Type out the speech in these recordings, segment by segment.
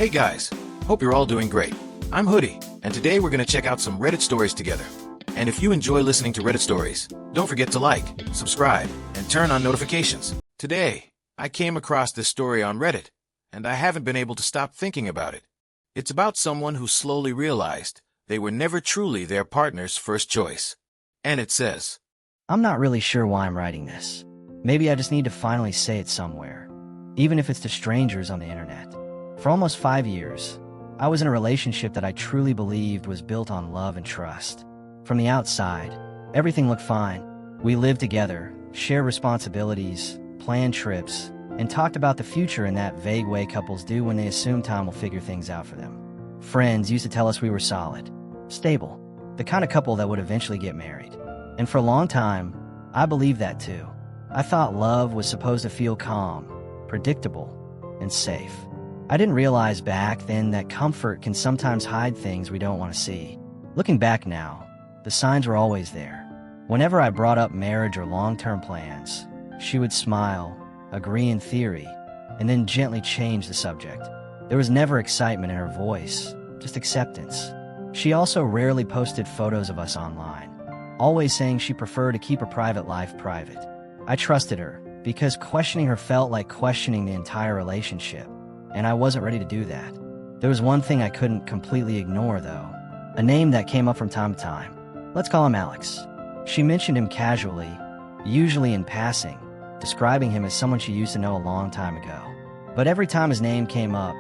Hey guys, hope you're all doing great. I'm Hoodie, and today we're going to check out some Reddit stories together. And if you enjoy listening to Reddit stories, don't forget to like, subscribe, and turn on notifications. Today, I came across this story on Reddit, and I haven't been able to stop thinking about it. It's about someone who slowly realized they were never truly their partner's first choice. And it says, I'm not really sure why I'm writing this. Maybe I just need to finally say it somewhere, even if it's to strangers on the internet. For almost 5 years, I was in a relationship that I truly believed was built on love and trust. From the outside, everything looked fine. We lived together, shared responsibilities, planned trips, and talked about the future in that vague way couples do when they assume time will figure things out for them. Friends used to tell us we were solid, stable, the kind of couple that would eventually get married. And for a long time, I believed that too. I thought love was supposed to feel calm, predictable, and safe. I didn't realize back then that comfort can sometimes hide things we don't want to see. Looking back now, the signs were always there. Whenever I brought up marriage or long-term plans, she would smile, agree in theory, and then gently change the subject. There was never excitement in her voice, just acceptance. She also rarely posted photos of us online, always saying she preferred to keep her private life private. I trusted her because questioning her felt like questioning the entire relationship, and I wasn't ready to do that. There was one thing I couldn't completely ignore, though, a name that came up from time to time. Let's call him Alex. She mentioned him casually, usually in passing, describing him as someone she used to know a long time ago. But every time his name came up,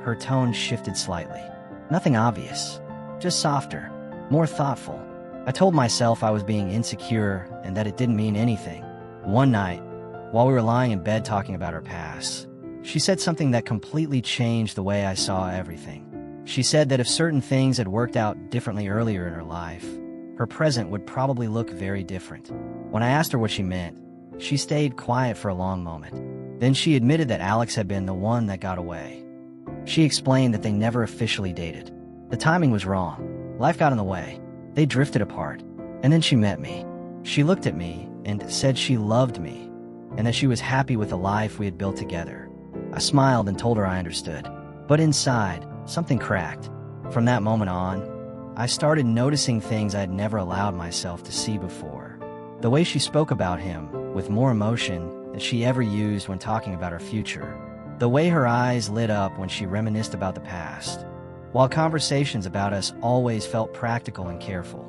her tone shifted slightly. Nothing obvious, just softer, more thoughtful. I told myself I was being insecure and that it didn't mean anything. One night, while we were lying in bed talking about our past, she said something that completely changed the way I saw everything. She said that if certain things had worked out differently earlier in her life, her present would probably look very different. When I asked her what she meant, she stayed quiet for a long moment. Then she admitted that Alex had been the one that got away. She explained that they never officially dated. The timing was wrong. Life got in the way. They drifted apart. And then she met me. She looked at me and said she loved me, and that she was happy with the life we had built together. I smiled and told her I understood. But inside, something cracked. From that moment on, I started noticing things I had never allowed myself to see before. The way she spoke about him, with more emotion than she ever used when talking about her future. The way her eyes lit up when she reminisced about the past. While conversations about us always felt practical and careful,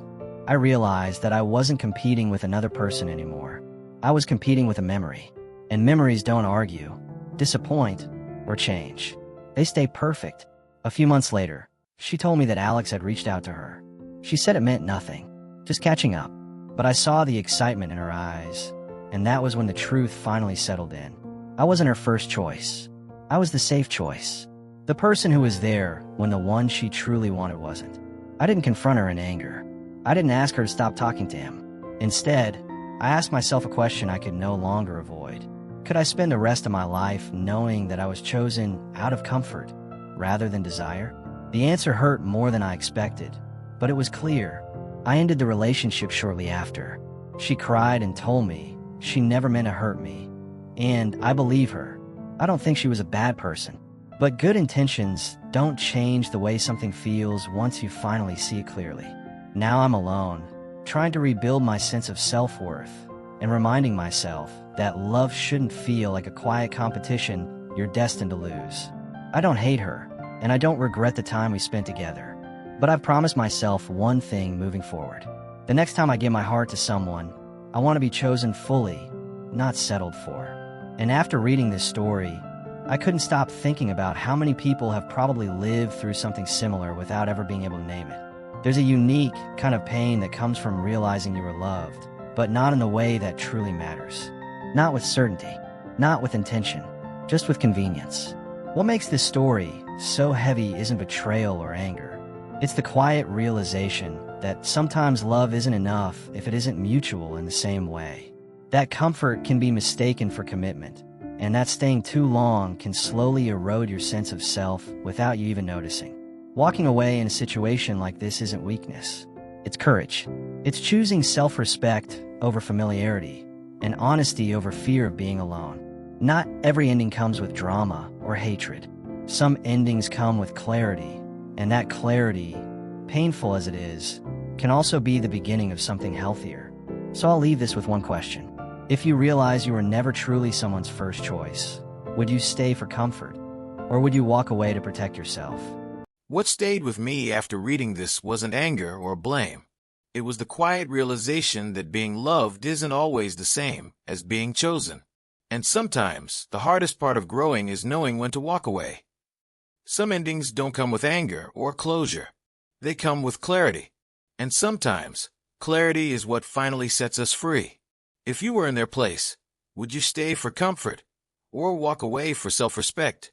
I realized that I wasn't competing with another person anymore. I was competing with a memory. And memories don't argue, disappoint, or change. They stay perfect. A few months later, she told me that Alex had reached out to her. She said it meant nothing, just catching up. But I saw the excitement in her eyes, and that was when the truth finally settled in. I wasn't her first choice. I was the safe choice. The person who was there when the one she truly wanted wasn't. I didn't confront her in anger. I didn't ask her to stop talking to him. Instead, I asked myself a question I could no longer avoid. Could I spend the rest of my life knowing that I was chosen out of comfort rather than desire? The answer hurt more than I expected, but it was clear. I ended the relationship shortly after. She cried and told me she never meant to hurt me, and I believe her. I don't think she was a bad person, but good intentions don't change the way something feels once you finally see it clearly. Now I'm alone, trying to rebuild my sense of self-worth and reminding myself that love shouldn't feel like a quiet competition you're destined to lose. I don't hate her, and I don't regret the time we spent together. But I've promised myself one thing moving forward. The next time I give my heart to someone, I want to be chosen fully, not settled for. And after reading this story, I couldn't stop thinking about how many people have probably lived through something similar without ever being able to name it. There's a unique kind of pain that comes from realizing you were loved, but not in the way that truly matters. Not with certainty, not with intention, just with convenience. What makes this story so heavy isn't betrayal or anger. It's the quiet realization that sometimes love isn't enough if it isn't mutual in the same way. That comfort can be mistaken for commitment, and that staying too long can slowly erode your sense of self without you even noticing. Walking away in a situation like this isn't weakness. It's courage. It's choosing self-respect over familiarity, and honesty over fear of being alone. Not every ending comes with drama or hatred. Some endings come with clarity, and that clarity, painful as it is, can also be the beginning of something healthier. So I'll leave this with one question. If you realize you were never truly someone's first choice, would you stay for comfort, or would you walk away to protect yourself? What stayed with me after reading this wasn't anger or blame. It was the quiet realization that being loved isn't always the same as being chosen. And sometimes, the hardest part of growing is knowing when to walk away. Some endings don't come with anger or closure. They come with clarity. And sometimes, clarity is what finally sets us free. If you were in their place, would you stay for comfort or walk away for self-respect?